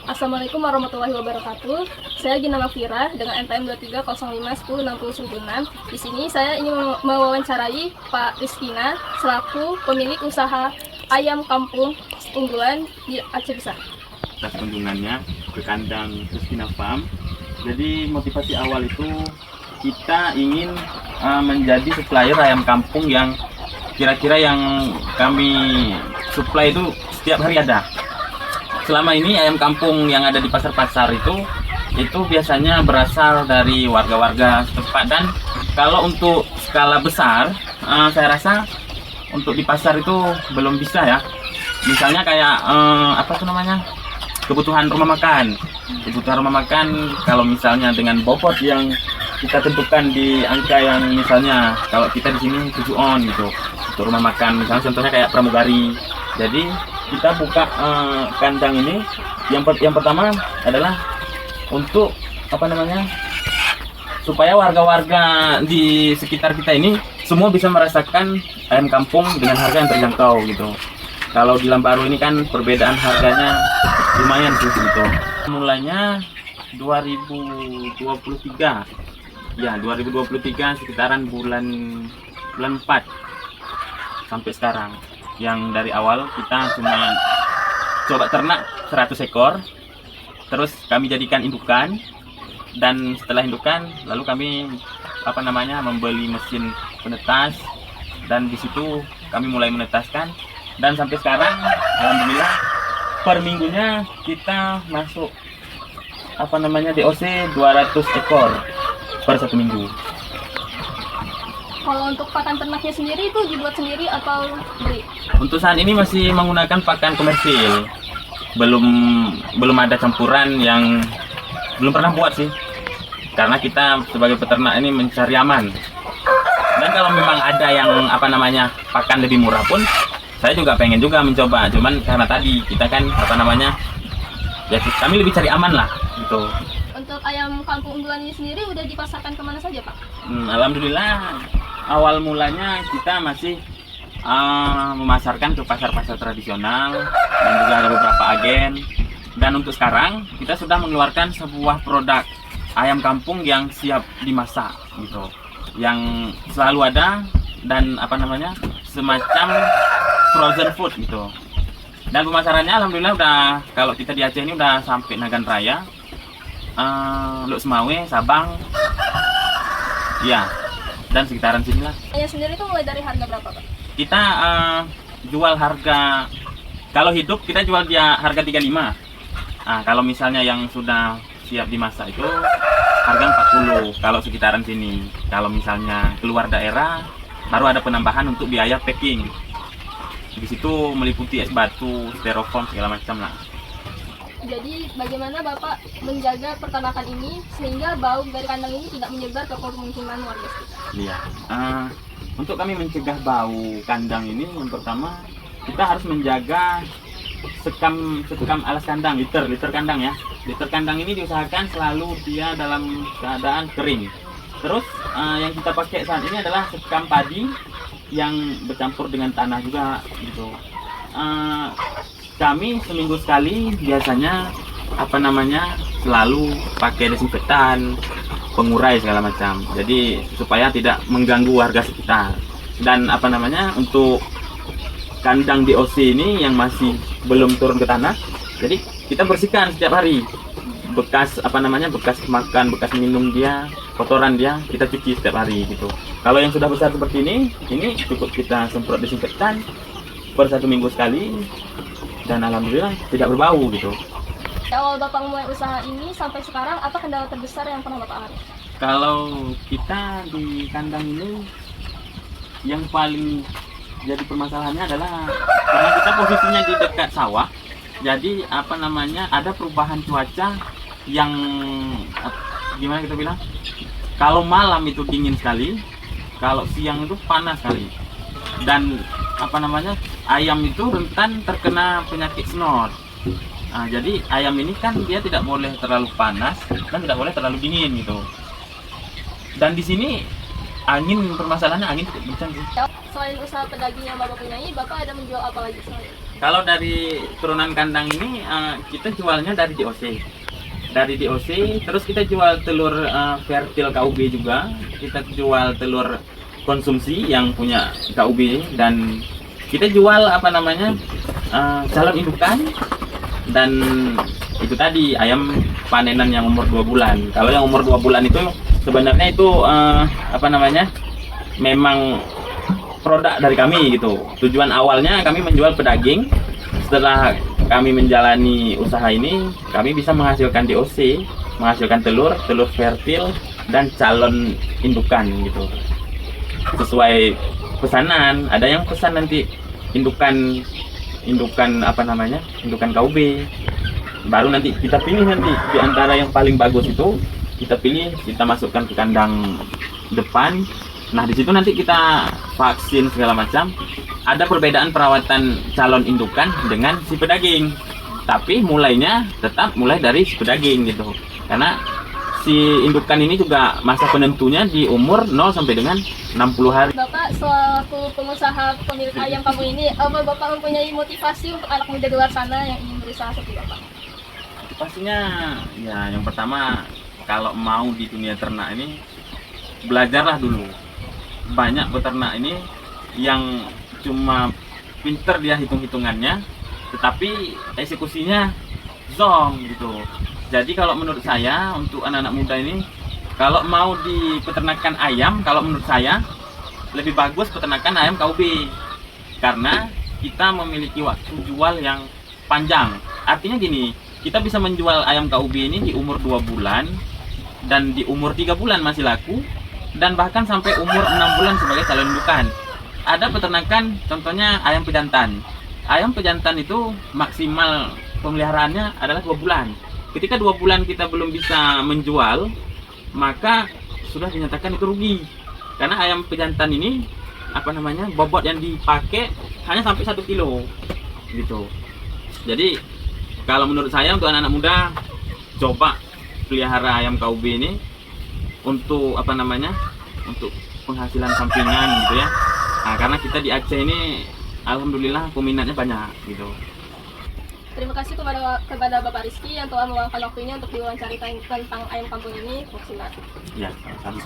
Assalamualaikum warahmatullahi wabarakatuh. Saya Gina Mafira dengan NPM 2305106096. Di sini saya ingin mewawancarai Pak Rizkina selaku pemilik usaha ayam kampung unggulan di Aceh Besar. Atas kunjungannya ke kandang Rizkina Farm. Jadi motivasi awal itu kita ingin menjadi supplier ayam kampung yang kira-kira yang kami supply itu setiap hari ada. Selama ini ayam kampung yang ada di pasar-pasar itu biasanya berasal dari warga-warga setempat, dan kalau untuk skala besar saya rasa untuk di pasar itu belum bisa ya. Misalnya kayak kebutuhan rumah makan. Kebutuhan rumah makan kalau misalnya dengan bobot yang kita tentukan di angka yang misalnya kalau kita di sini 7 on gitu untuk rumah makan, misalnya contohnya kayak pramugari. Jadi kita buka kandang ini yang pertama adalah untuk supaya warga-warga di sekitar kita ini semua bisa merasakan ayam kampung dengan harga yang terjangkau gitu. Kalau di Lambaru ini kan perbedaan harganya lumayan sih gitu. Mulanya 2023 ya, 2023 sekitaran bulan 4 sampai sekarang. Yang dari awal kita cuma coba ternak 100 ekor, terus kami jadikan indukan, dan setelah indukan lalu kami membeli mesin penetas, dan di situ kami mulai menetaskan, dan sampai sekarang alhamdulillah per minggunya kita masuk DOC 200 ekor per 1 minggu. Kalau untuk pakan ternaknya sendiri itu dibuat sendiri atau beli? Untuk saat ini masih menggunakan pakan komersil. Belum ada campuran, yang belum pernah buat sih. Karena kita sebagai peternak ini mencari aman. Dan kalau memang ada yang pakan lebih murah pun, saya juga pengen juga mencoba. Cuman karena tadi kita kan ya kami lebih cari aman lah gitu. Untuk ayam kampung unggulan ini sendiri udah dipasarkan kemana saja, Pak? Alhamdulillah awal mulanya kita masih memasarkan ke pasar-pasar tradisional, dan juga ada beberapa agen. Dan untuk sekarang kita sudah mengeluarkan sebuah produk ayam kampung yang siap dimasak gitu, yang selalu ada, dan semacam frozen food gitu. Dan pemasarannya alhamdulillah udah, kalau kita di Aceh ini udah sampai Nagan Raya, Luk Semawe, Sabang, ya, dan sekitaran sini lah. Ayam sendiri itu mulai dari harga berapa, Pak? Kita jual harga, kalau hidup kita jual dia harga 35. Nah, kalau misalnya yang sudah siap dimasak itu harga 40 kalau sekitaran sini. Kalau misalnya keluar daerah baru ada penambahan untuk biaya packing. Di situ meliputi es batu, styrofoam, segala macam lah. Jadi bagaimana Bapak menjaga peternakan ini sehingga bau dari kandang ini tidak menyebar ke pemukiman warga sekitar? Iya. Untuk kami mencegah bau kandang ini, yang pertama kita harus menjaga sekam alas kandang, liter kandang ya. Liter kandang ini diusahakan selalu dia dalam keadaan kering. Terus yang kita pakai saat ini adalah sekam padi yang bercampur dengan tanah juga gitu. Kami seminggu sekali biasanya selalu pakai desinfektan, pengurai segala macam. Jadi supaya tidak mengganggu warga sekitar. Dan untuk kandang DOC ini yang masih belum turun ke tanah, jadi kita bersihkan setiap hari. Bekas bekas makan, bekas minum dia, kotoran dia kita cuci setiap hari gitu. Kalau yang sudah besar seperti ini cukup kita semprot desinfektan per 1 minggu sekali, dan alhamdulillah tidak berbau gitu. Awal Bapak mulai usaha ini sampai sekarang, apa kendala terbesar yang pernah Bapak alami? Kalau kita di kandang ini yang paling jadi permasalahannya adalah karena kita posisinya di dekat sawah, jadi ada perubahan cuaca yang gimana kita bilang, kalau malam itu dingin sekali, kalau siang itu panas sekali, dan ayam itu rentan terkena penyakit snot. Nah, jadi ayam ini kan dia tidak boleh terlalu panas dan tidak boleh terlalu dingin gitu. Dan di sini permasalahannya angin cukup kencang sih. Selain usaha pedagang yang Bapak punyai, Bapak ada menjual apa lagi selain? Kalau dari turunan kandang ini kita jualnya dari DOC. Dari DOC, terus kita jual telur fertil KUB juga. Kita jual telur konsumsi yang punya KUB, dan kita jual apa namanya calon indukan, dan itu tadi ayam panenan yang umur 2 bulan. Kalau yang umur 2 bulan itu sebenarnya itu apa namanya memang produk dari kami gitu. Tujuan awalnya kami menjual pedaging. Setelah kami menjalani usaha ini, kami bisa menghasilkan DOC, menghasilkan telur fertil dan calon indukan gitu. Sesuai pesanan, ada yang pesan nanti indukan apa namanya? Indukan KUB. Baru nanti kita pilih, nanti di antara yang paling bagus itu kita pilih, kita masukkan ke kandang depan. Nah, di situ nanti kita vaksin segala macam. Ada perbedaan perawatan calon indukan dengan si pedaging. Tapi mulainya tetap mulai dari si pedaging gitu. Karena si indukan ini juga masa penentunya di umur 0 sampai dengan 60 hari. Bapak selaku pengusaha pemilik ayam kampung ini, apa Bapak mempunyai motivasi untuk anak muda di luar sana yang ingin berusaha seperti Bapak? Pastinya ya, yang pertama kalau mau di dunia ternak ini belajarlah dulu. Banyak peternak ini yang cuma pinter dia hitung-hitungannya, tetapi eksekusinya zong gitu. Jadi kalau menurut saya untuk anak-anak muda ini, kalau mau di peternakan ayam, kalau menurut saya lebih bagus peternakan ayam KUB, karena kita memiliki waktu jual yang panjang. Artinya gini, kita bisa menjual ayam KUB ini di umur 2 bulan dan di umur 3 bulan masih laku, dan bahkan sampai umur 6 bulan sebagai calon indukan. Ada peternakan contohnya ayam pejantan. Ayam pejantan itu maksimal pemeliharaannya adalah 2 bulan. Ketika 2 bulan kita belum bisa menjual, maka sudah dinyatakan itu rugi. Karena ayam pejantan ini apa namanya bobot yang dipakai hanya sampai 1 kilo gitu. Jadi kalau menurut saya untuk anak-anak muda, coba pelihara ayam KUB ini untuk apa namanya, untuk penghasilan sampingan gitu ya. Nah, karena kita di Aceh ini alhamdulillah peminatnya banyak gitu. Terima kasih kepada Bapak Rizky yang telah meluangkan waktunya untuk diwawancari tentang ayam kampung ini. Maksimal. Ya, sama-sama.